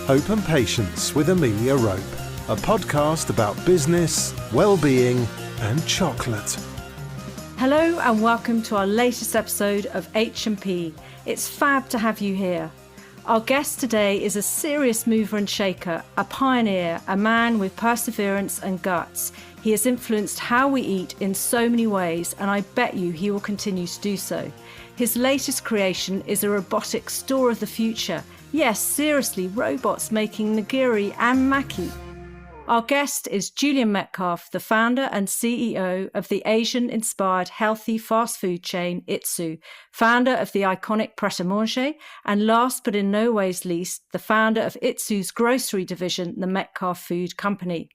Hope and Patience with Amelia Rope, a podcast about business, well-being and chocolate. Hello and welcome to our latest episode of H&P. It's fab to have you here. Our guest today is a serious mover and shaker, a pioneer, a man with perseverance and guts. He has influenced how we eat in so many ways, and I bet you he will continue to do so. His latest creation is a robotic store of the future. Yes, seriously, robots making nigiri and maki. Our guest is Julian Metcalfe, the founder and CEO of the Asian-inspired healthy fast food chain Itsu, founder of the iconic Pret, and last but in no ways least, the founder of Itsu's grocery division, the Metcalfe Food Company.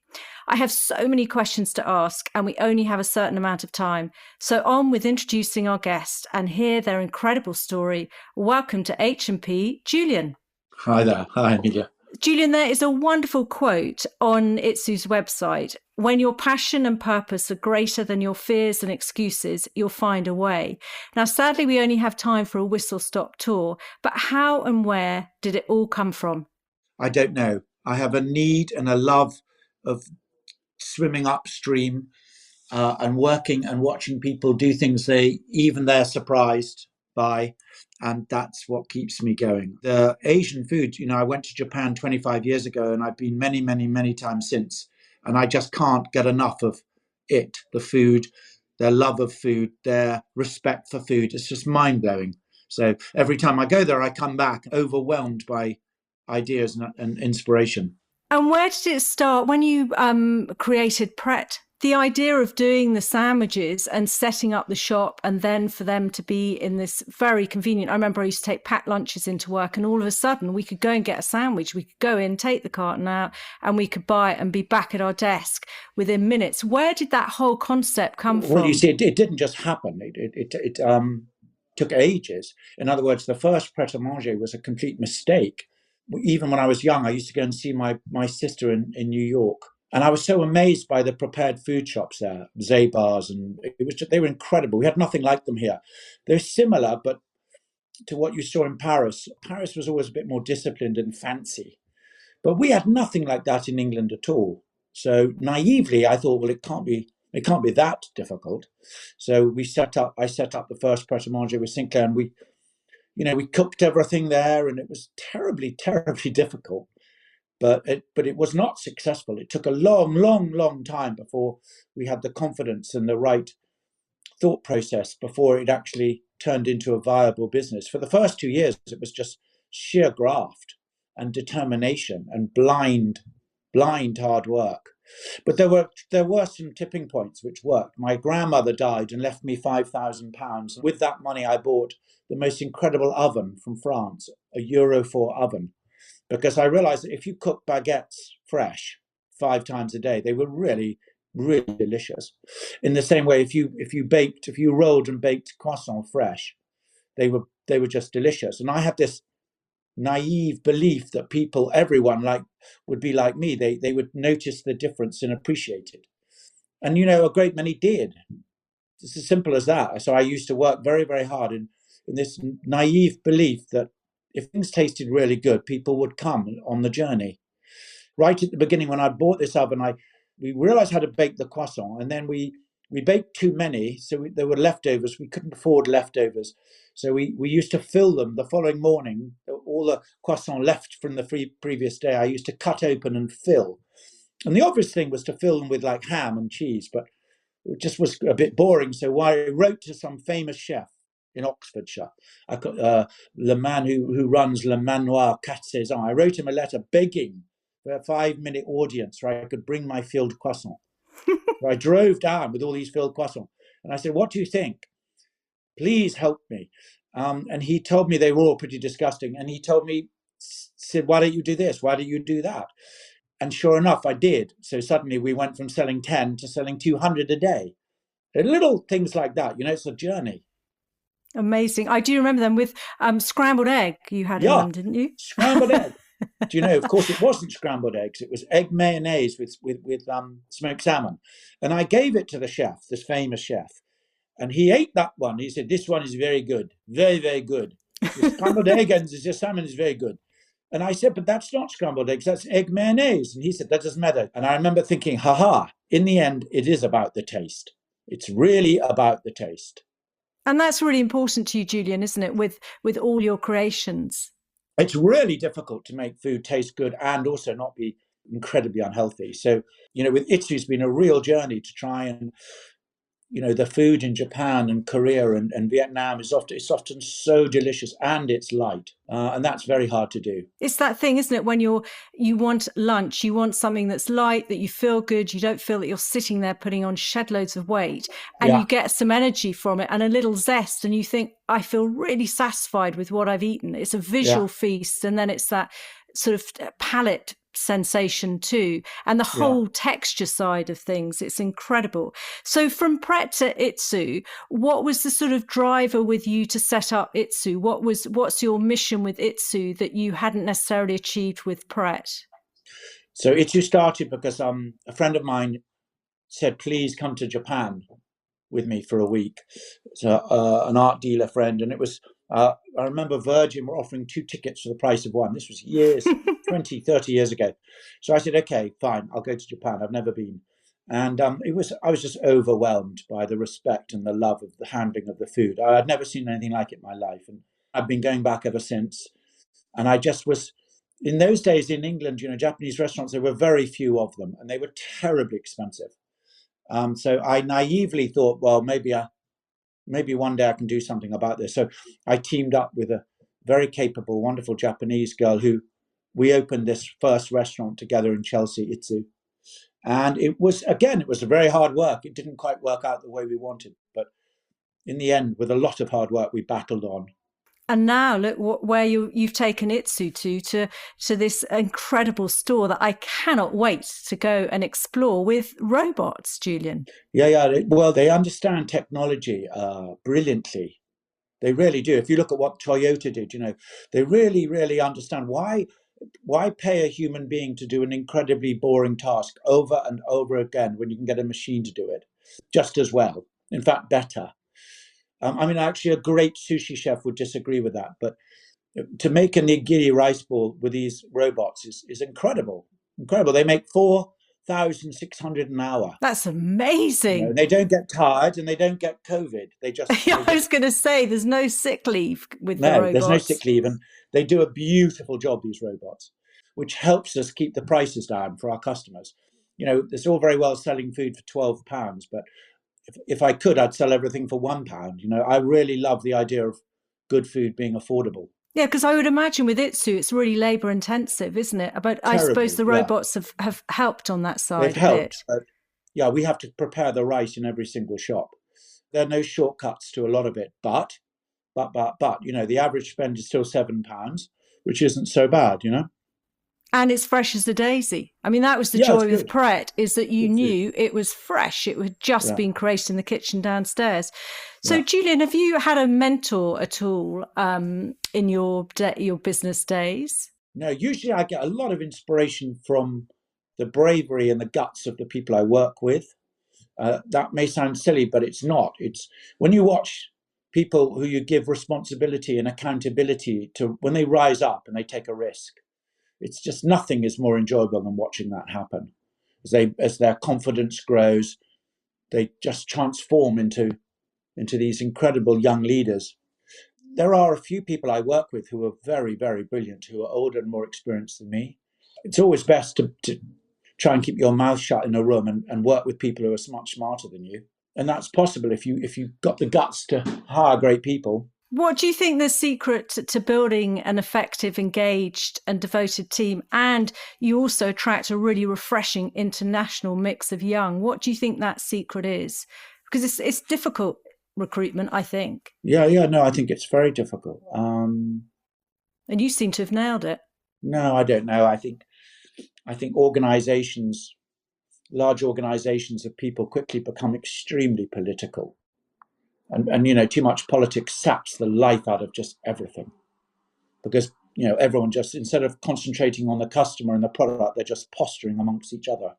I have so many questions to ask, and we only have a certain amount of time. So on with introducing our guest and hear their incredible story. Welcome to H&P, Julian. Hi there. Hi, Amelia. Julian, there is a wonderful quote on Itsu's website. When your passion and purpose are greater than your fears and excuses, you'll find a way. Now, sadly, we only have time for a whistle-stop tour, but how and where did it all come from? I don't know. I have a need and a love of swimming upstream and working and watching people do things they're surprised by. And that's what keeps me going. The Asian food, I went to Japan 25 years ago and I've been many, many, many times since. And I just can't get enough of it, the food, their love of food, their respect for food. It's just mind-blowing. So every time I go there, I come back overwhelmed by ideas and inspiration. And where did it start when you created Pret? The idea of doing the sandwiches and setting up the shop and then for them to be in this very convenient, I remember I used to take packed lunches into work and all of a sudden we could go and get a sandwich. We could go in, take the carton out and we could buy it and be back at our desk within minutes. Where did that whole concept come from? Well, you see, it didn't just happen. It took ages. In other words, the first Pret a Manger was a complete mistake. Even when I was young, I used to go and see my sister in New York. And I was so amazed by the prepared food shops there, Zabars, and they were incredible. We had nothing like them here. They're similar, but to what you saw in Paris. Paris was always a bit more disciplined and fancy. But we had nothing like that in England at all. So naively, I thought, well, it can't be that difficult. So I set up the first Pret a Manger with Sinclair, and we cooked everything there, and it was terribly, terribly difficult. But it was not successful. It took a long, long, long time before we had the confidence and the right thought process before it actually turned into a viable business. For the first 2 years, it was just sheer graft and determination and blind hard work. But there were some tipping points which worked. My grandmother died and left me £5,000. With that money, I bought the most incredible oven from France, a Euro 4 oven. Because I realized that if you cook baguettes fresh 5 times a day, they were really, really delicious. In the same way, if you rolled and baked croissants fresh, they were just delicious. And I had this naive belief that everyone would be like me. They would notice the difference and appreciate it. And a great many did. It's as simple as that. So I used to work very, very hard in this naive belief that if things tasted really good, people would come on the journey. Right at the beginning, when I bought this oven, we realized how to bake the croissant, and then we baked too many, so there were leftovers. We couldn't afford leftovers, so we used to fill them the following morning. All the croissant left from the previous day, I used to cut open and fill. And the obvious thing was to fill them with like ham and cheese, but it just was a bit boring. So I wrote to some famous chef in Oxfordshire, the man who runs Le Manoir Quatre Saisons. I wrote him a letter begging for a 5-minute audience where I could bring my filled croissant. So I drove down with all these filled croissants, and I said, "What do you think? Please help me." And he told me they were all pretty disgusting. And he said, "Why don't you do this? Why don't you do that?" And sure enough, I did. So suddenly we went from selling 10 to selling 200 a day. They're little things like that. It's a journey. Amazing. I do remember them with scrambled egg you had in them, didn't you? Scrambled egg. Do of course, it wasn't scrambled eggs. It was egg mayonnaise with smoked salmon. And I gave it to the chef, this famous chef. And he ate that one. He said, "This one is very good. Very, very good." Your scrambled egg and your salmon is very good. And I said, but that's not scrambled eggs, that's egg mayonnaise. And he said, that doesn't matter. And I remember thinking, in the end, it is about the taste. It's really about the taste. And that's really important to you, Julian, isn't it, with all your creations? It's really difficult to make food taste good and also not be incredibly unhealthy. So, with Itsu, it's been a real journey to try and, the food in Japan and Korea and Vietnam it's often so delicious and it's light. And that's very hard to do. It's that thing, isn't it? When you want lunch, you want something that's light, that you feel good. You don't feel that you're sitting there putting on shed loads of weight, and you get some energy from it and a little zest. And you think, I feel really satisfied with what I've eaten. It's a visual feast. And then it's that sort of palate sensation too, and the whole texture side of things. It's incredible. So from Pret to Itsu, what was the sort of driver with you to set up Itsu? What's your mission with Itsu that you hadn't necessarily achieved with Pret? So Itsu started because a friend of mine said, please come to Japan with me for a week. So an art dealer friend, and it was I remember Virgin were offering 2 tickets for the price of one. This was years 20, 30 years ago. So I said, okay, fine, I'll go to Japan. I've never been. And I was just overwhelmed by the respect and the love of the handling of the food. I'd never seen anything like it in my life. And I've been going back ever since. And I just was, in those days in England, Japanese restaurants, there were very few of them and they were terribly expensive. So I naively thought, well, maybe one day I can do something about this. So I teamed up with a very capable, wonderful Japanese girl who we opened this first restaurant together in Chelsea, Itsu. And it was very hard work. It didn't quite work out the way we wanted. But in the end, with a lot of hard work, we battled on. And now look where you've taken Itsu to this incredible store that I cannot wait to go and explore with robots, Julian. Yeah. Well, they understand technology brilliantly. They really do. If you look at what Toyota did, they really, really understand why pay a human being to do an incredibly boring task over and over again when you can get a machine to do it just as well. In fact, better. Actually, a great sushi chef would disagree with that. But to make a nigiri rice ball with these robots is incredible. Incredible. They make 4,600 an hour. That's amazing. They don't get tired and they don't get COVID. They just. I was going to say, there's no sick leave with the robots. There's no sick leave. And they do a beautiful job, these robots, which helps us keep the prices down for our customers. It's all very well selling food for £12, but if I could, I'd sell everything for £1. I really love the idea of good food being affordable. Yeah, because I would imagine with Itsu, it's really labour intensive, isn't it? But I suppose the robots have helped on that side. They've helped. We have to prepare the rice in every single shop. There are no shortcuts to a lot of it, but the average spend is still £7, which isn't so bad, And it's fresh as a daisy. That was the joy with Pret, is that you knew it was fresh. It had just been created in the kitchen downstairs. So, Julian, have you had a mentor at all in your business days? No, usually I get a lot of inspiration from the bravery and the guts of the people I work with. That may sound silly, but it's not. It's when you watch people who you give responsibility and accountability to, when they rise up and they take a risk. It's just nothing is more enjoyable than watching that happen. As their confidence grows, they just transform into these incredible young leaders. There are a few people I work with who are very, very brilliant, who are older and more experienced than me. It's always best to try and keep your mouth shut in a room and work with people who are much smarter than you. And that's possible if you've got the guts to hire great people. What do you think the secret to building an effective, engaged and devoted team, and you also attract a really refreshing international mix of young? What do you think that secret is? Because it's difficult recruitment, I think. Yeah, no, I think it's very difficult. And you seem to have nailed it. No, I don't know. I think large organizations of people quickly become extremely political. And too much politics saps the life out of just everything, because everyone just, instead of concentrating on the customer and the product, they're just posturing amongst each other,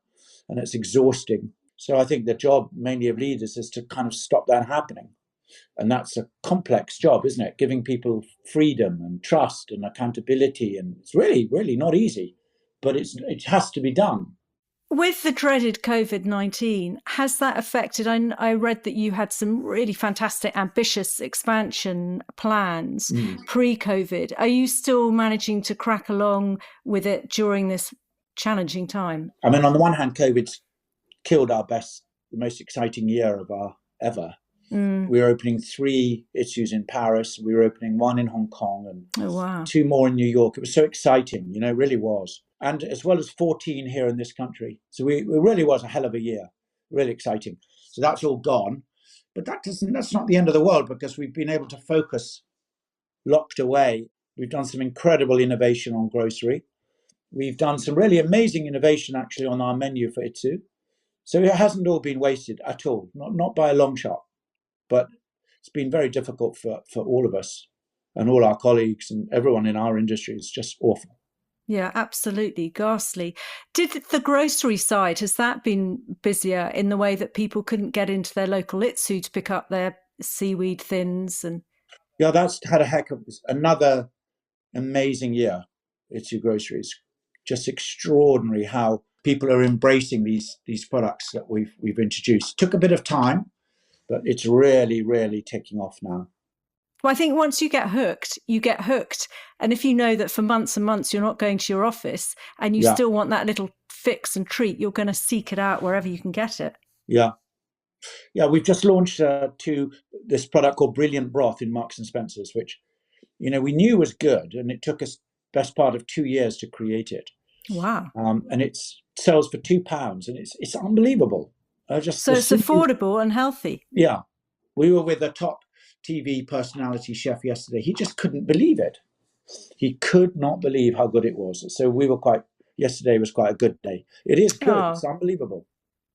and it's exhausting. So I think the job mainly of leaders is to kind of stop that happening. And that's a complex job, isn't it? Giving people freedom and trust and accountability. And it's really, really not easy, but it has to be done. With the dreaded COVID-19, has that affected? I read that you had some really fantastic, ambitious expansion plans pre-COVID. Are you still managing to crack along with it during this challenging time? I mean, on the one hand, COVID's killed the most exciting year of our ever. We were opening 3 Itsus in Paris. We were opening 1 in Hong Kong and 2 more in New York. It was so exciting, it really was. And as well as 14 here in this country. So it really was a hell of a year, really exciting. So that's all gone. But that's not the end of the world, because we've been able to focus locked away. We've done some incredible innovation on grocery. We've done some really amazing innovation actually on our menu for Itsu. So it hasn't all been wasted at all, not by a long shot. But it's been very difficult for all of us and all our colleagues and everyone in our industry. It's just awful. Yeah, absolutely. Ghastly. Did the grocery side, has that been busier in the way that people couldn't get into their local Itsu to pick up their seaweed thins? Yeah, that's had another amazing year. Itsu groceries. Just extraordinary how people are embracing these products that we've introduced. It took a bit of time, but it's really, really taking off now. Well, I think once you get hooked, you get hooked. And if you know that for months and months you're not going to your office and you still want that little fix and treat, you're going to seek it out wherever you can get it. Yeah. Yeah, we've just launched this product called Brilliant Broth in Marks and Spencer's, which, we knew was good. And it took us best part of 2 years to create it. Wow. And it sells for £2 and it's unbelievable. So it's affordable and healthy. Yeah. We were with a top TV personality chef yesterday. He just couldn't believe it. He could not believe how good it was. So yesterday was quite a good day. It is good. Oh. It's unbelievable.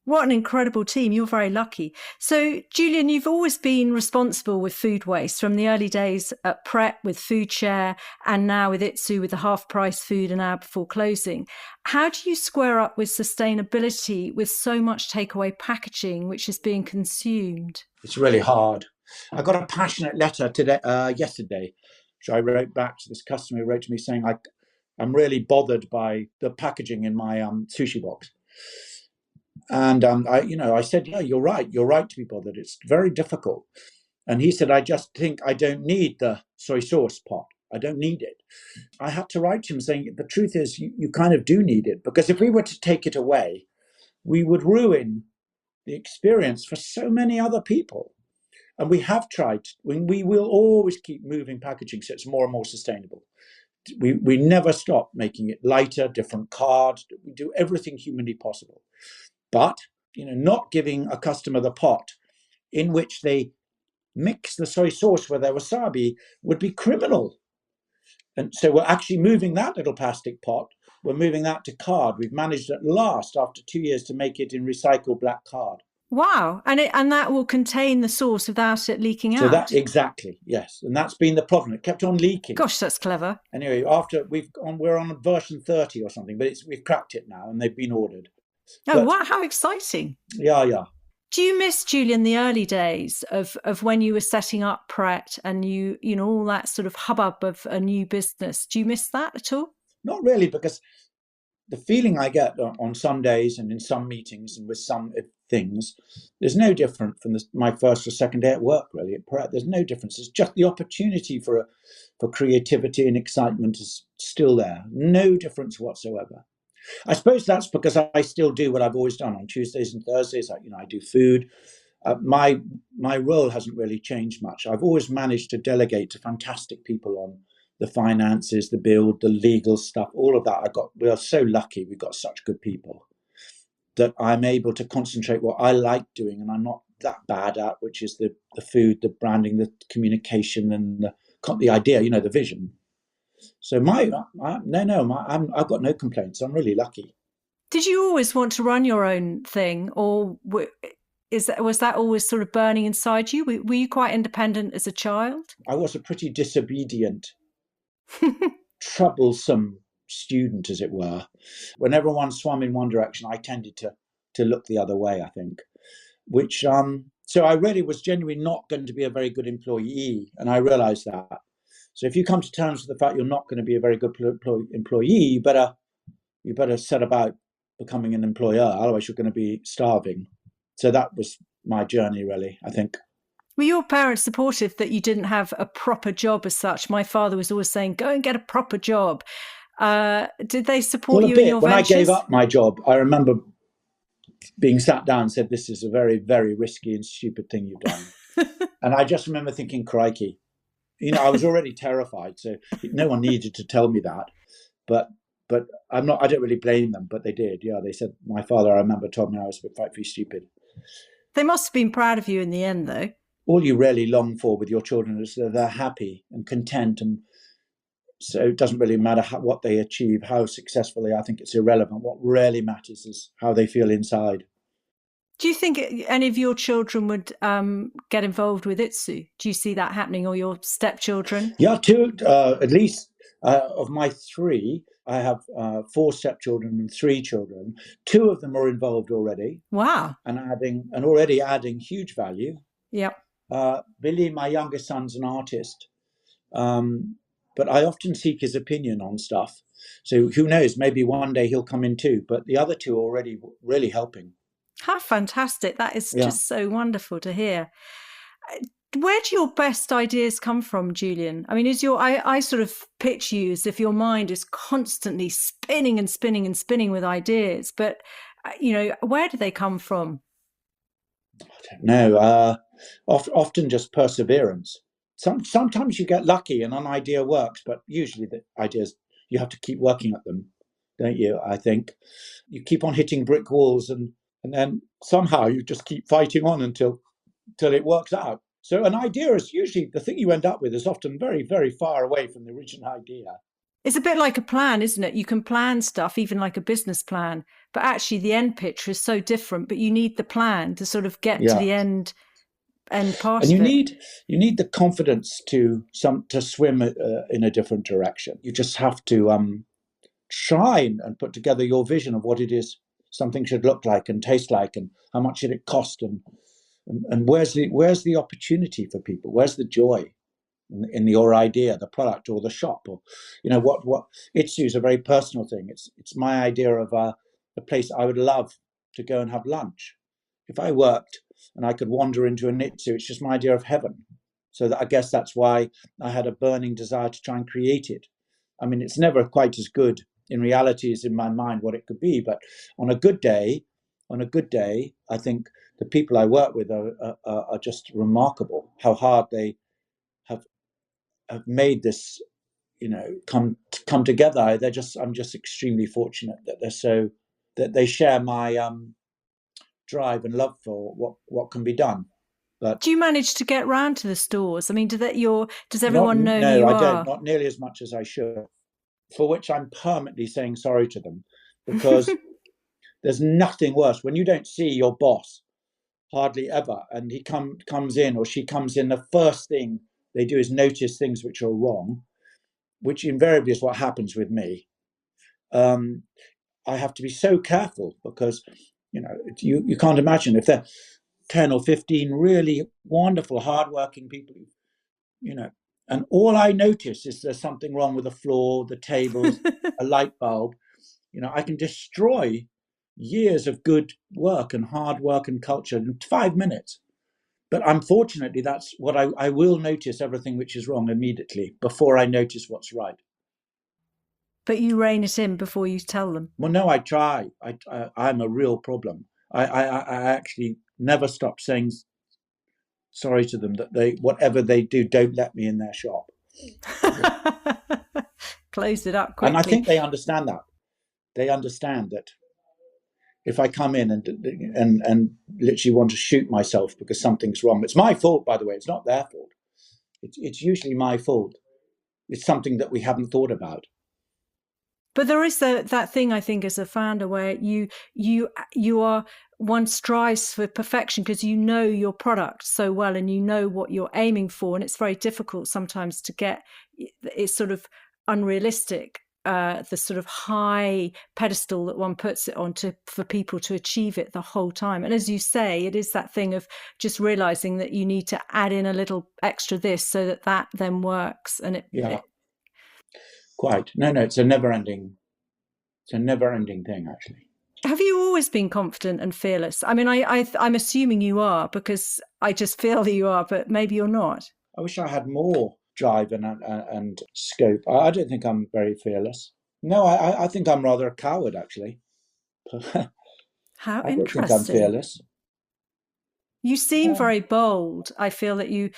What an incredible team. You're very lucky. So, Julian, you've always been responsible with food waste from the early days at Pret with Food Share and now with Itsu with the half-price food an hour before closing. How do you square up with sustainability with so much takeaway packaging which is being consumed? It's really hard. I got a passionate letter yesterday, which I wrote back to this customer who wrote to me saying, I'm really bothered by the packaging in my sushi box. And I said, yeah, you're right. You're right to be bothered. It's very difficult. And he said, I just think I don't need the soy sauce pot. I don't need it. I had to write to him saying, the truth is you kind of do need it, because if we were to take it away, we would ruin the experience for so many other people. And we have tried. We will always keep moving packaging so it's more and more sustainable. We never stop making it lighter, different cards. We do everything humanly possible. But, not giving a customer the pot in which they mix the soy sauce with their wasabi would be criminal. And so we're actually moving that little plastic pot. We're moving that to card. We've managed at last, after 2 years, to make it in recycled black card. Wow. And that will contain the sauce without it leaking out. So that, exactly, yes. And that's been the problem. It kept on leaking. Gosh, that's clever. Anyway, we're on version 30 or something, but we've cracked it now and they've been ordered. Oh, wow, how exciting. Yeah. Do you miss, Julian, the early days of when you were setting up Pret and all that sort of hubbub of a new business? Do you miss that at all? Not really, because the feeling I get on some days and in some meetings and with some things, there's no different from my first or second day at work, really, at Pret. There's no difference. It's just the opportunity for creativity and excitement is still there. No difference whatsoever. I suppose that's because I still do what I've always done on Tuesdays and Thursdays. I do food. My role hasn't really changed much. I've always managed to delegate to fantastic people on the finances, the build, the legal stuff, all of that. We are so lucky. We've got such good people that I'm able to concentrate what I like doing and I'm not that bad at, which is the food, the branding, the communication, and the idea, the vision. So I've got no complaints. I'm really lucky. Did you always want to run your own thing, or was that always sort of burning inside you? Were you quite independent as a child? I was a pretty disobedient, troublesome student, as it were. When everyone swam in one direction, I tended to look the other way, I think, which So I really was genuinely not going to be a very good employee, and I realized that. So if you come to terms with the fact you're not going to be a very good employee, you better set about becoming an employer. Otherwise, you're going to be starving. So that was my journey, really, I think. Were your parents supportive that you didn't have a proper job as such? My father was always saying, go and get a proper job. Did they support you in your when ventures? I gave up my job, I remember being sat down and said, this is a very, very risky and stupid thing you've done. And I just remember thinking, crikey. I was already terrified, so no one needed to tell me that. But I don't really blame them, but they did. Yeah, they said, my father, I remember, told me I was a bit frightfully stupid. They must have been proud of you in the end, though. All you really long for with your children is that they're happy and content, and so it doesn't really matter what they achieve, how successful they are. I think it's irrelevant. What really matters is how they feel inside. Do you think any of your children would get involved with Itsu? Do you see that happening, or your stepchildren? Yeah, two, at least of my three, I have 4 stepchildren and 3 children. 2 of them are involved already. Wow. And already adding huge value. Yep. Billy, my youngest son's an artist, but I often seek his opinion on stuff. So who knows, maybe one day he'll come in too. But the other 2 are already really helping. How fantastic. That is just so wonderful to hear. Where do your best ideas come from, Julian? I mean, I sort of picture you as if your mind is constantly spinning and spinning and spinning with ideas, but, where do they come from? I don't know. Often just perseverance. Sometimes you get lucky and an idea works, but usually the ideas, you have to keep working at them, don't you? I think you keep on hitting brick walls, and then somehow you just keep fighting on until it works out. So an idea is usually the thing you end up with is often very, very far away from the original idea. It's a bit like a plan, isn't it? You can plan stuff, even like a business plan, but actually the end picture is so different, but you need the plan to sort of get to the end part and of it. You need the confidence to swim in a different direction. You just have to try and put together your vision of what it is something should look like and taste like, and how much should it cost, and where's the opportunity for people? Where's the joy in your idea, the product, or the shop, or what Itsu is a very personal thing. It's my idea of a place I would love to go and have lunch. If I worked and I could wander into an Itsu, it's just my idea of heaven. So I guess that's why I had a burning desire to try and create it. I mean, it's never quite as good in reality as in my mind what it could be, but on a good day, I think the people I work with are just remarkable. How hard they have made this, come together. I'm just extremely fortunate that they share my drive and love for what can be done. But do you manage to get round to the stores? I mean, does everyone know who you are? No, I don't. Not nearly as much as I should. For which I'm permanently saying sorry to them, because there's nothing worse when you don't see your boss hardly ever, and he comes in or she comes in. The first thing they do is notice things which are wrong, which invariably is what happens with me. I have to be so careful because you can't imagine if they're 10 or 15 really wonderful, hardworking people, and all I notice is there's something wrong with the floor, the tables, a light bulb. I can destroy years of good work and hard work and culture in 5 minutes. But unfortunately, that's what I will notice everything which is wrong immediately before I notice what's right. But you rein it in before you tell them. Well, no, I try. I'm a real problem. I actually never stop saying sorry to them that whatever they do, don't let me in their shop. Close it up quickly. And I think they understand that. They understand that if I come in and literally want to shoot myself because something's wrong, it's my fault, by the way. It's not their fault. It's usually my fault. It's something that we haven't thought about. But there is that thing, I think, as a founder, where one strives for perfection because you know your product so well and you know what you're aiming for, and it's very difficult sometimes to get. It's sort of unrealistic the sort of high pedestal that one puts it on for people to achieve it the whole time. And as you say, it is that thing of just realizing that you need to add in a little extra this so that then works. And quite. No, it's a never-ending thing, actually. Have you always been confident and fearless? I mean, I'm assuming you are, because I just feel that you are, but maybe you're not. I wish I had more drive and scope. I don't think I'm very fearless. No, I think I'm rather a coward, actually. How I interesting. don't think I'm fearless. You seem very bold. I feel that you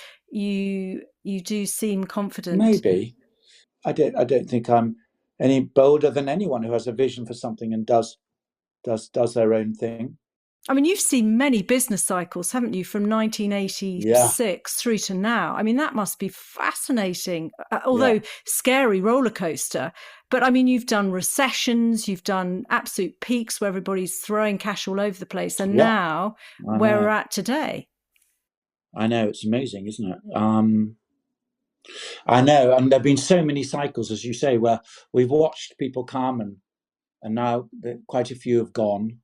do seem confident. Maybe. I don't think I'm any bolder than anyone who has a vision for something and does their own thing. I mean, you've seen many business cycles, haven't you, from 1986 through to now? I mean, that must be fascinating, although scary roller coaster. But I mean, you've done recessions, you've done absolute peaks where everybody's throwing cash all over the place. And now where we're at today. I know, it's amazing, isn't it? I know, and there have been so many cycles, as you say, where we've watched people come and now quite a few have gone.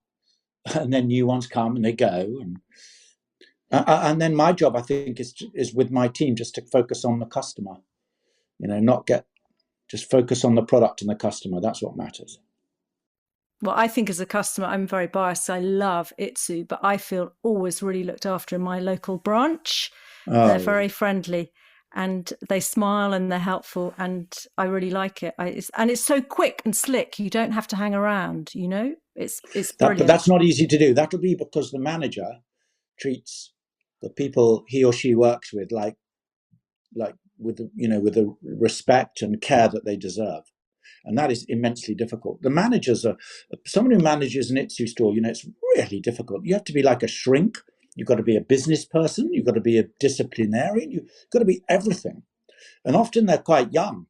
And then new ones come and they go, and then my job, I think, is with my team just to focus on the customer, just focus on the product and the customer. That's what matters. Well, I think as a customer, I'm very biased. I love Itsu, but I feel always really looked after in my local branch. They're very friendly and they smile and they're helpful, and I really like it. And it's so quick and slick. You don't have to hang around, It's brilliant. But that's not easy to do. That'll be because the manager treats the people he or she works with like with the respect and care that they deserve, and that is immensely difficult. The managers someone who manages an Itsu store. It's really difficult. You have to be like a shrink. You've got to be a business person. You've got to be a disciplinarian. You've got to be everything, and often they're quite young.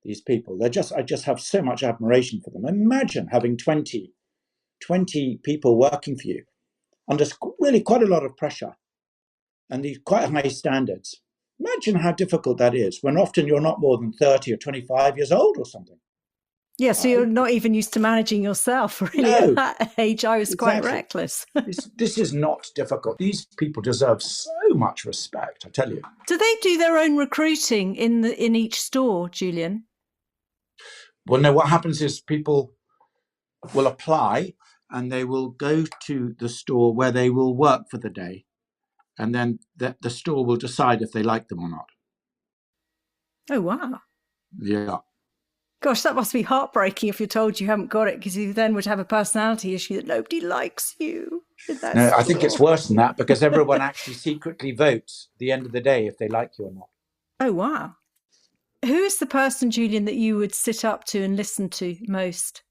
These people, I just have so much admiration for them. Imagine having 20 people working for you under really quite a lot of pressure and these quite high standards. Imagine how difficult that is when often you're not more than 30 or 25 years old or something. Yeah, so you're not even used to managing yourself, really. No, at that age, I was quite reckless. This is not difficult. These people deserve so much respect, I tell you. Do they do their own recruiting in each store, Julian? Well, no, what happens is people will apply and they will go to the store where they will work for the day. And then the store will decide if they like them or not. Oh, wow. Yeah. Gosh, that must be heartbreaking if you're told you haven't got it, because you then would have a personality issue that nobody likes you. No, I think it's worse than that, because everyone actually secretly votes at the end of the day if they like you or not. Oh, wow. Who is the person, Julian, that you would sit up to and listen to most?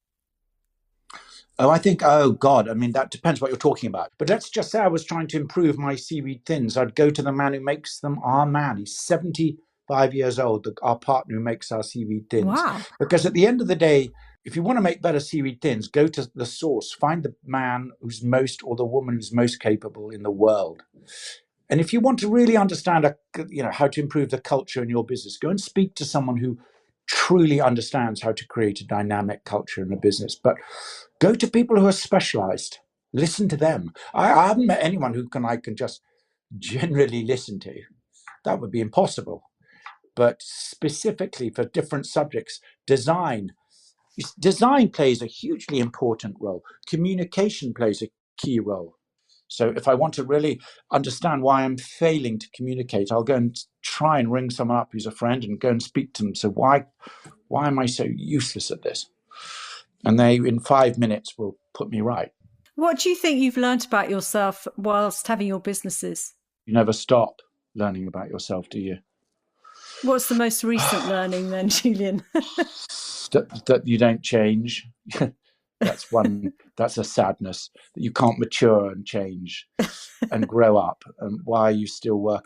Oh God, I mean, that depends what you're talking about. But let's just say I was trying to improve my seaweed thins. I'd go to the man who makes them, our man. He's 75 years old, our partner who makes our seaweed thins. Wow. Because at the end of the day, if you want to make better seaweed thins, go to the source. Find the man who's most, or the woman who's most capable in the world. And if you want to really understand, how to improve the culture in your business, go and speak to someone who truly understands how to create a dynamic culture in a business. But go to people who are specialized. Listen to them. I haven't met anyone who I can just generally listen to. That would be impossible. But specifically for different subjects, design plays a hugely important role. Communication plays a key role. So if I want to really understand why I'm failing to communicate, I'll go and try and ring someone up who's a friend and go and speak to them. So why am I so useless at this? And they, in 5 minutes, will put me right. What do you think you've learned about yourself whilst having your businesses? You never stop learning about yourself, do you? What's the most recent learning then, Julian? that you don't change. That's a sadness, that you can't mature and change and grow up. And why you still work,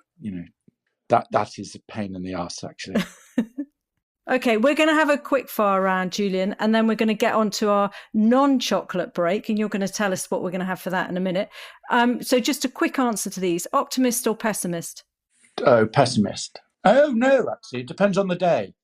that is a pain in the ass, actually. Okay, we're going to have a quick fire round, Julian, and then we're going to get on to our non-chocolate break, and you're going to tell us what we're going to have for that in a minute. So just a quick answer to these. Optimist or pessimist? Oh, pessimist. Oh, no, actually. It depends on the day.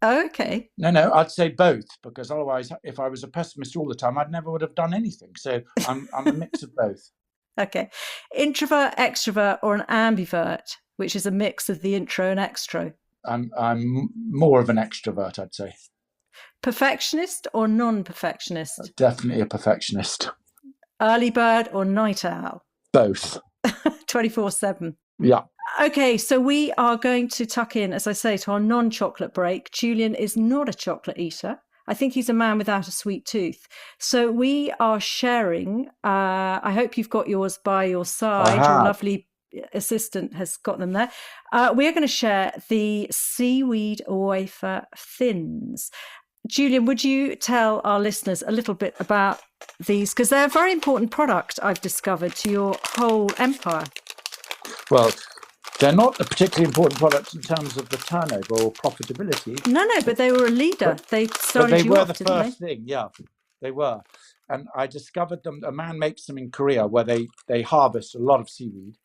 Oh, okay. No, I'd say both, because otherwise, if I was a pessimist all the time, I'd never would have done anything. So I'm a mix of both. Okay. Introvert, extrovert, or an ambivert, which is a mix of the intro and extro. I'm more of an extrovert, I'd say. Perfectionist or non-perfectionist? Definitely a perfectionist. Early bird or night owl? Both. 24/7. Yeah. Okay, so we are going to tuck in, as I say, to our non-chocolate break. Julian is not a chocolate eater. I think he's a man without a sweet tooth. So we are sharing. I hope you've got yours by your side. Your lovely assistant has got them there. We are going to share the seaweed wafer thins. Julian, would you tell our listeners a little bit about these? Because they're a very important product, I've discovered, to your whole empire. Well, they're not a particularly important product in terms of the turnover or profitability. No, but they were a leader. They started you off, didn't they? They were the first thing, yeah, they were. And I discovered them. A man makes them in Korea, where they harvest a lot of seaweed.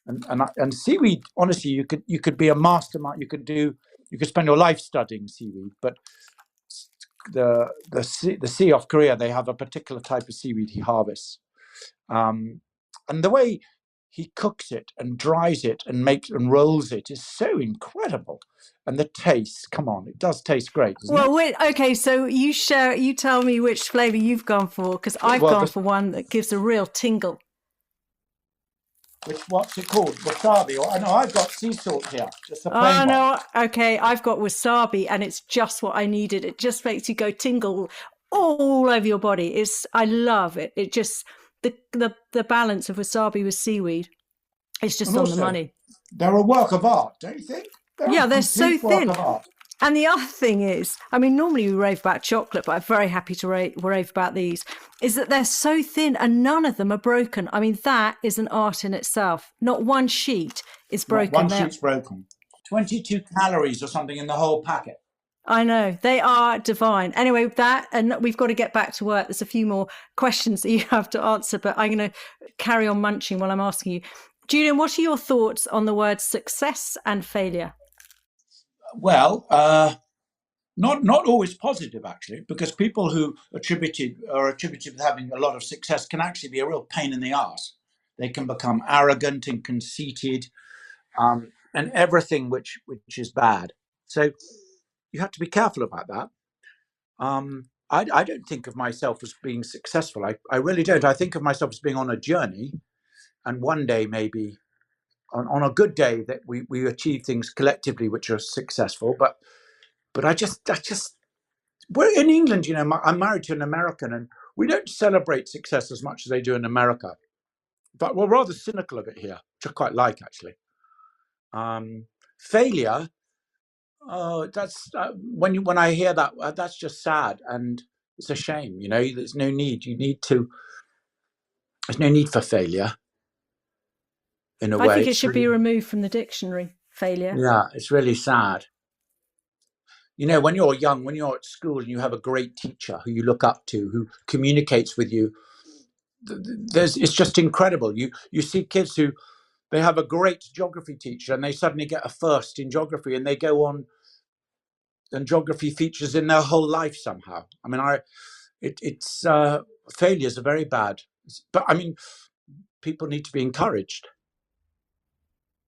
And seaweed, honestly, you could be a mastermind. You could spend your life studying seaweed. But the sea of Korea, they have a particular type of seaweed he harvests, and the way he cooks it and dries it and rolls it is so incredible. And the taste, come on, it does taste great, doesn't it? Wait, okay, so you tell me which flavour you've gone for, because I've gone for one that gives a real tingle. What's it called? Wasabi? I've got sea salt here. Just a plain one. Okay, I've got wasabi, and it's just what I needed. It just makes you go tingle all over your body. I love it. It just the balance of wasabi with seaweed is just on the money. They're a work of art, don't you think? They're so thin. And the other thing is, I mean, normally we rave about chocolate, but I'm very happy to rave about these, is that they're so thin and none of them are broken. I mean, that is an art in itself. Not one sheet is broken. Not one sheet's broken. 22 calories or something in the whole packet. I know. They are divine. Anyway, and we've got to get back to work. There's a few more questions that you have to answer, but I'm going to carry on munching while I'm asking you. Julian, what are your thoughts on the words success and failure? Well, not always positive, actually, because people who are attributed with having a lot of success can actually be a real pain in the ass. They can become arrogant and conceited, and everything which is bad. So you have to be careful about that. I don't think of myself as being successful. I really don't. I think of myself as being on a journey, and one day maybe on a good day that we achieve things collectively which are successful. But I just we're in England, I'm married to an American, and we don't celebrate success as much as they do in America. But we're rather cynical of it here, which I quite like, actually. Failure, that's when I hear that, that's just sad, and it's a shame. There's no need. There's no need for failure. In a way, I think it should be removed from the dictionary. Failure. Yeah, it's really sad. When you're young, when you're at school and you have a great teacher who you look up to, who communicates with you, it's just incredible. You see kids who they have a great geography teacher and they suddenly get a first in geography, and they go on, and geography features in their whole life somehow. I mean, failures are very bad, but I mean, people need to be encouraged.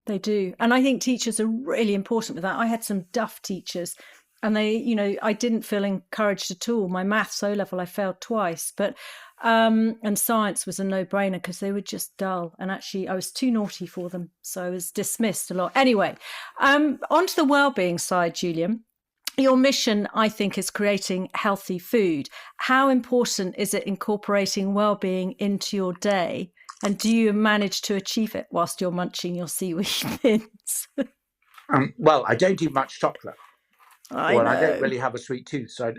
They do. And I think teachers are really important with that. I had some duff teachers, and I didn't feel encouraged at all. My maths O level, I failed twice, but and science was a no-brainer because they were just dull. And actually, I was too naughty for them, so I was dismissed a lot. Anyway, onto the well-being side, Julian. Your mission, I think, is creating healthy food. How important is it incorporating well-being into your day? And do you manage to achieve it whilst you're munching your seaweed thins? Well, I don't eat much chocolate. I don't really have a sweet tooth. So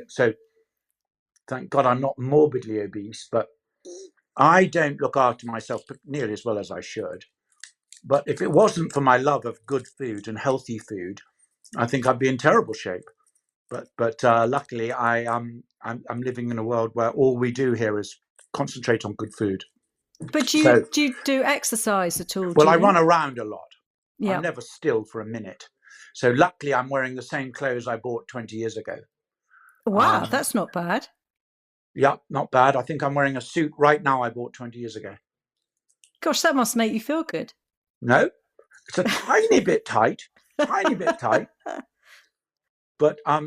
thank God I'm not morbidly obese, but I don't look after myself nearly as well as I should. But if it wasn't for my love of good food and healthy food, I think I'd be in terrible shape. But luckily, I'm living in a world where all we do here is concentrate on good food. But do you do exercise at all? Well, I run around a lot. Yeah. I'm never still for a minute. So luckily, I'm wearing the same clothes I bought 20 years ago. Wow, that's not bad. Yeah, not bad. I think I'm wearing a suit right now I bought 20 years ago. Gosh, that must make you feel good. No, it's a tiny bit tight, but I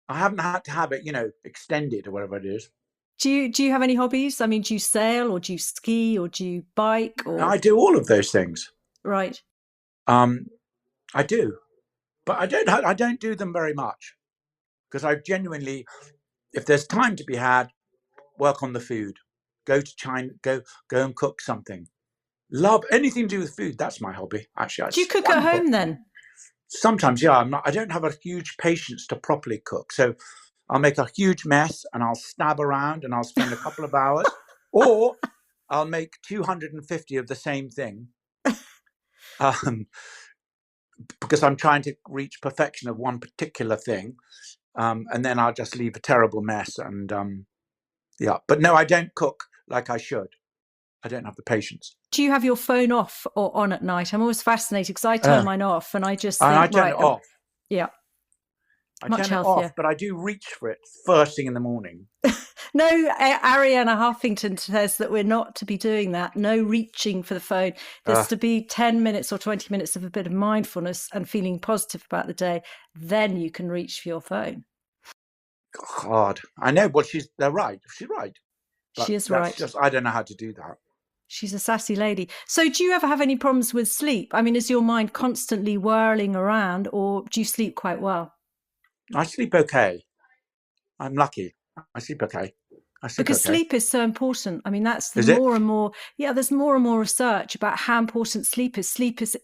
haven't had to have it, extended or whatever it is. Do you have any hobbies? I mean, do you sail or do you ski or do you bike? Or I do all of those things. Right. I do, but I don't do them very much because I genuinely, if there's time to be had, work on the food, go to China, go and cook something. Love anything to do with food. That's my hobby. Actually, do you cook at home then? Sometimes, yeah. I don't have a huge patience to properly cook, so I'll make a huge mess and I'll stab around and I'll spend a couple of hours, or I'll make 250 of the same thing, because I'm trying to reach perfection of one particular thing, and then I'll just leave a terrible mess. And yeah, but no, I don't cook like I should. I don't have the patience. Do you have your phone off or on at night? I'm always fascinated because I turn mine off and I just think, I turn it off. Yeah. I turn it off, but I do reach for it first thing in the morning. No, Ariana Huffington says that we're not to be doing that. No reaching for the phone. There's to be 10 minutes or 20 minutes of a bit of mindfulness and feeling positive about the day. Then you can reach for your phone. God, I know, but they're right. She's right. But she is right. I don't know how to do that. She's a sassy lady. So do you ever have any problems with sleep? I mean, is your mind constantly whirling around, or do you sleep quite well? I sleep okay. I'm lucky. I sleep okay. Because sleep is so important. I mean, that's there's more and more research about how important sleep is. Sleep is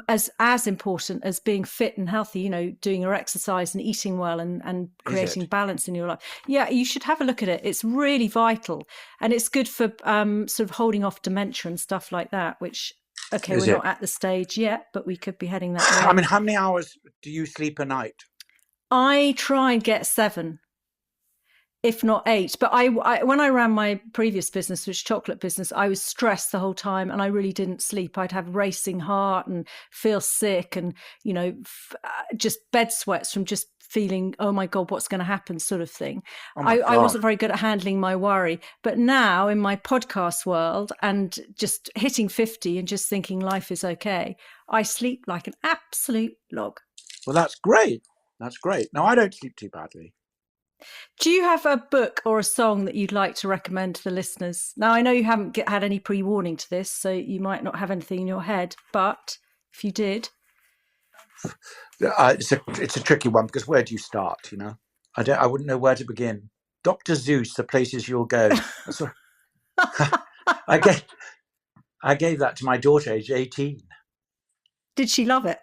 as important as being fit and healthy, doing your exercise and eating well and creating balance in your life. Yeah, you should have a look at it. It's really vital. And it's good for sort of holding off dementia and stuff like that, which, we're not at the stage yet, but we could be heading that way. I mean, how many hours do you sleep a night? I try and get 7. If not 8. But I when I ran my previous business, which chocolate business, I was stressed the whole time and I really didn't sleep. I'd have racing heart and feel sick and, just bed sweats from just feeling, oh my God, what's going to happen sort of thing. I wasn't very good at handling my worry. But now in my podcast world and just hitting 50 and just thinking life is okay, I sleep like an absolute log. Well, that's great. That's great. No, I don't sleep too badly. Do you have a book or a song that you'd like to recommend to the listeners? Now, I know you haven't had any pre-warning to this, so you might not have anything in your head, but if you did... It's a tricky one, because where do you start, I wouldn't know where to begin. Dr. Seuss, The Places You'll Go. I gave that to my daughter, age 18. Did she love it?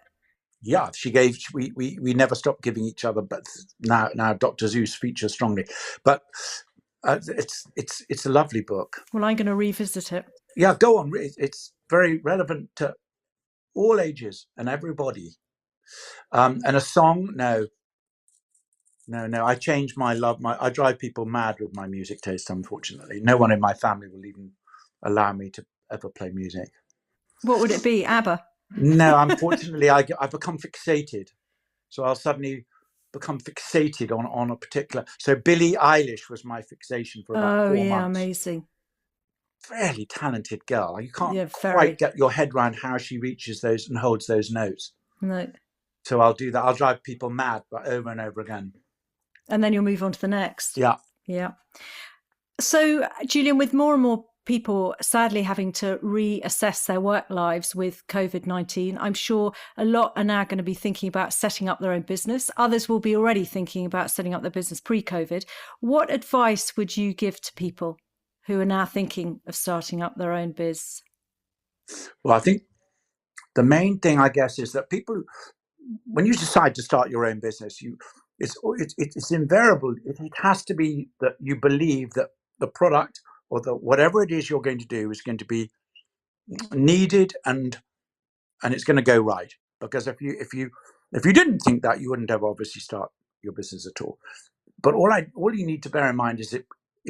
Yeah, we never stopped giving each other, but now Dr. Seuss features strongly. But it's a lovely book. Well, I'm going to revisit it. Yeah, go on. It's very relevant to all ages and everybody. And a song, no. I changed my love. I drive people mad with my music taste, unfortunately. No one in my family will even allow me to ever play music. What would it be? ABBA? No, unfortunately, I become fixated. So I'll suddenly become fixated on a particular... So Billie Eilish was my fixation for about 4 months. Oh, yeah, amazing. Fairly talented girl. You can't quite get your head around how she reaches those and holds those notes. No. So I'll do that. I'll drive people mad, but over and over again. And then you'll move on to the next. Yeah. Yeah. So, Julian, with more and more people sadly having to reassess their work lives with COVID-19, I'm sure a lot are now going to be thinking about setting up their own business. Others will be already thinking about setting up their business pre-COVID. What advice would you give to people who are now thinking of starting up their own biz? Well, I think the main thing, I guess, is that people, when you decide to start your own business, it's invariable. It has to be that you believe that the product or whatever it is you're going to do is going to be needed and it's going to go right. Because if you didn't think that, you wouldn't have obviously start your business at all. But all you need to bear in mind is it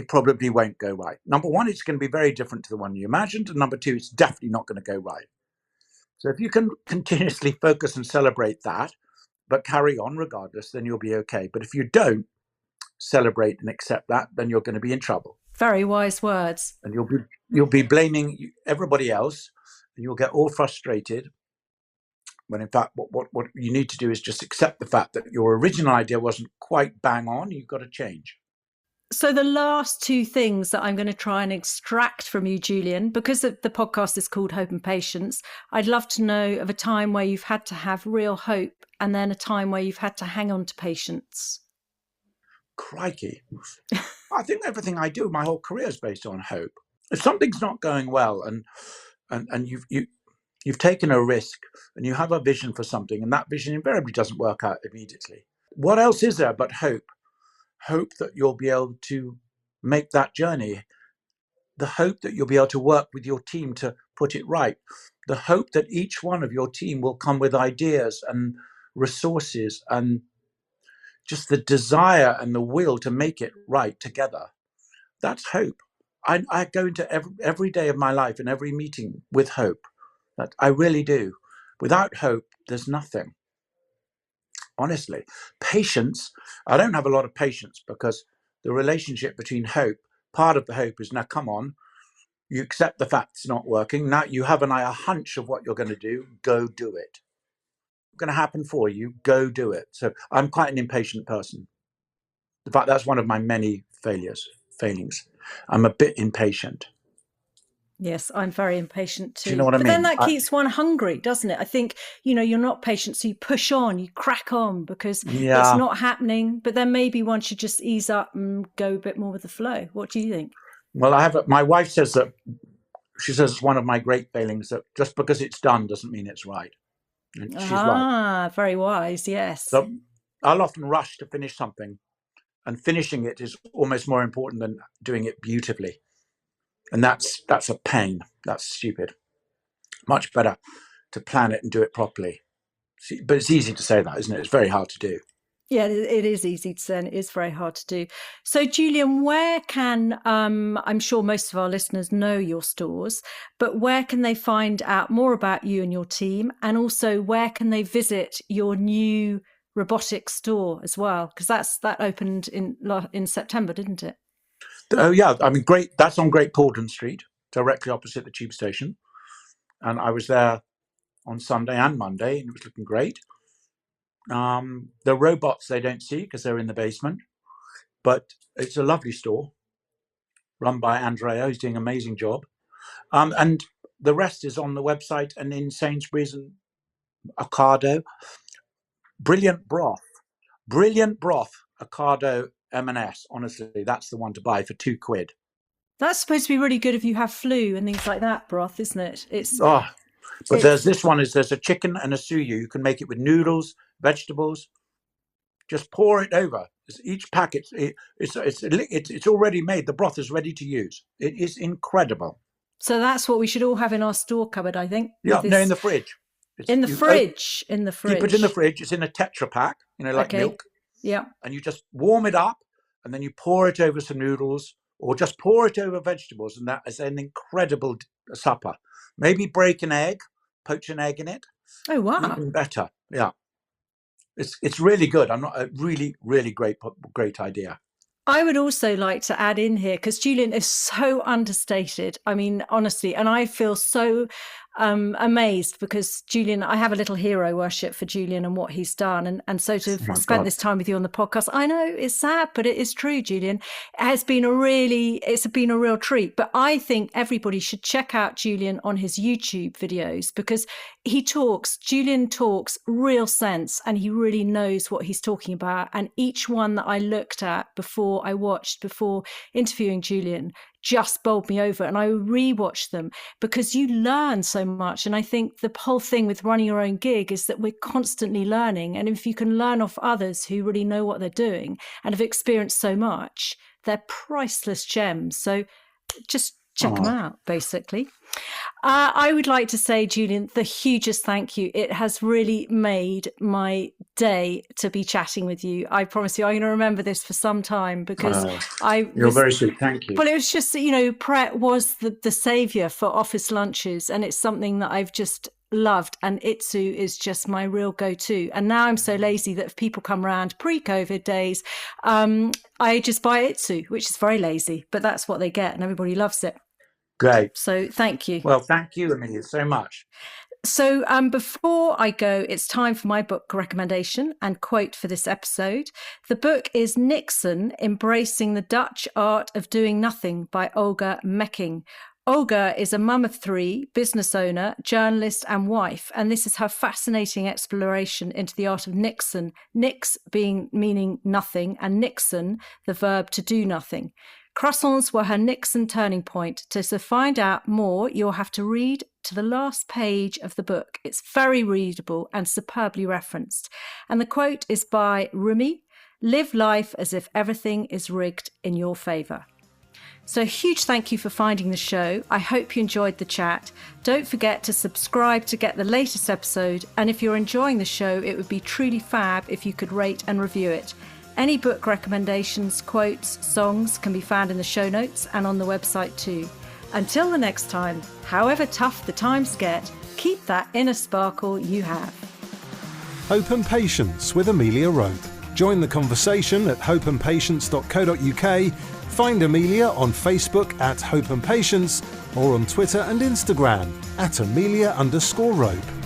probably won't go right. Number one, it's going to be very different to the one you imagined, and number two, it's definitely not going to go right. So if you can continuously focus and celebrate that, but carry on regardless, then you'll be okay. But if you don't celebrate and accept that, then you're going to be in trouble. Very wise words. And you'll be blaming everybody else, and you'll get all frustrated. When in fact, what you need to do is just accept the fact that your original idea wasn't quite bang on. You've got to change. So the last two things that I'm going to try and extract from you, Julian, because the podcast is called Hope and Patience, I'd love to know of a time where you've had to have real hope and then a time where you've had to hang on to patience. Crikey. I think everything I do, my whole career is based on hope. If something's not going well and you've taken a risk and you have a vision for something and that vision invariably doesn't work out immediately, what else is there but hope? Hope that you'll be able to make that journey. The hope that you'll be able to work with your team to put it right. The hope that each one of your team will come with ideas and resources and just the desire and the will to make it right together. That's hope. I go into every day of my life and every meeting with hope. That I really do. Without hope, there's nothing. Honestly, patience, I don't have a lot of patience because the relationship between hope, part of the hope is, now come on, you accept the fact it's not working. Now you have a hunch of what you're going to do, go do it. It's going to happen for you, go do it. So I'm quite an impatient person. In fact, that's one of my many failings. I'm a bit impatient. Yes, I'm very impatient too. Do you know what I mean? But then that keeps one hungry, doesn't it? I think, you're not patient, so you push on, you crack on because it's not happening. But then maybe one should just ease up and go a bit more with the flow. What do you think? Well, my wife says that, she says it's one of my great failings, that just because it's done doesn't mean it's right. And she's right. Very wise, yes. So I'll often rush to finish something, and finishing it is almost more important than doing it beautifully. And that's a pain. That's stupid. Much better to plan it and do it properly. But it's easy to say that, isn't it? It's very hard to do. Yeah, it is easy to say, and it is very hard to do. So, Julian, where can, I'm sure most of our listeners know your stores, but where can they find out more about you and your team? And also, where can they visit your new robotic store as well? Because that opened in September, didn't it? Oh, yeah. I mean, great. That's on Great Portland Street, directly opposite the tube station. And I was there on Sunday and Monday, and it was looking great. The robots they don't see because they're in the basement, but it's a lovely store run by Andrea, who's doing an amazing job. And the rest is on the website and in Sainsbury's and Ocado. Brilliant broth, Ocado M&S. Honestly, that's the one to buy for £2. That's supposed to be really good if you have flu and things like that, broth, isn't it? There's this one, there's a chicken and a suyu. You can make it with noodles, vegetables. Just pour it over. Each packet, it's already made. The broth is ready to use. It is incredible. So that's what we should all have in our store cupboard, I think. Yeah, no, in the fridge. In the fridge. Keep it in the fridge. It's in a Tetra Pak, like milk. Yeah. And you just warm it up, and then you pour it over some noodles, or just pour it over vegetables, and that is an incredible supper. Maybe break an egg, poach an egg in it. Oh, wow. Even better. Yeah. It's really good. I'm not a really, really great idea. I would also like to add in here, because Julian is so understated. I mean, honestly, and I feel so amazed because Julian, I have a little hero worship for Julian and what he's done. And so to have spent this time with you on the podcast, I know it's sad, but it is true, Julian. It's been a real treat. But I think everybody should check out Julian on his YouTube videos because Julian talks real sense and he really knows what he's talking about. And each one that I looked at before interviewing Julian just bowled me over, and I rewatched them because you learn so much. And I think the whole thing with running your own gig is that we're constantly learning. And if you can learn off others who really know what they're doing and have experienced so much, they're priceless gems. So just check them out, basically. I would like to say, Julian, the hugest thank you. It has really made my day to be chatting with you. I promise you, I'm going to remember this for some time because you're very sweet. Thank you. Well, it was just, Pret was the saviour for office lunches, and it's something that I've just loved, and Itsu is just my real go-to. And now I'm so lazy that if people come around pre-COVID days, I just buy Itsu, which is very lazy, but that's what they get and everybody loves it. Great. So thank you. Well, thank you, Amelia, so much. So before I go, it's time for my book recommendation and quote for this episode. The book is Nixon, Embracing the Dutch Art of Doing Nothing by Olga Mecking. Olga is a mum of 3, business owner, journalist and wife, and this is her fascinating exploration into the art of Nixon, nix meaning nothing, and Nixon, the verb to do nothing. Croissants were her Nixon turning point. To find out more, you'll have to read to the last page of the book. It's very readable and superbly referenced. And the quote is by Rumi, "Live life as if everything is rigged in your favour." So a huge thank you for finding the show. I hope you enjoyed the chat. Don't forget to subscribe to get the latest episode. And if you're enjoying the show, it would be truly fab if you could rate and review it. Any book recommendations, quotes, songs can be found in the show notes and on the website too. Until the next time, however tough the times get, keep that inner sparkle you have. Hope and Patience with Amelia Rope. Join the conversation at hopeandpatience.co.uk. Find Amelia on Facebook at Hope and Patience or on Twitter and Instagram at Amelia_Rope.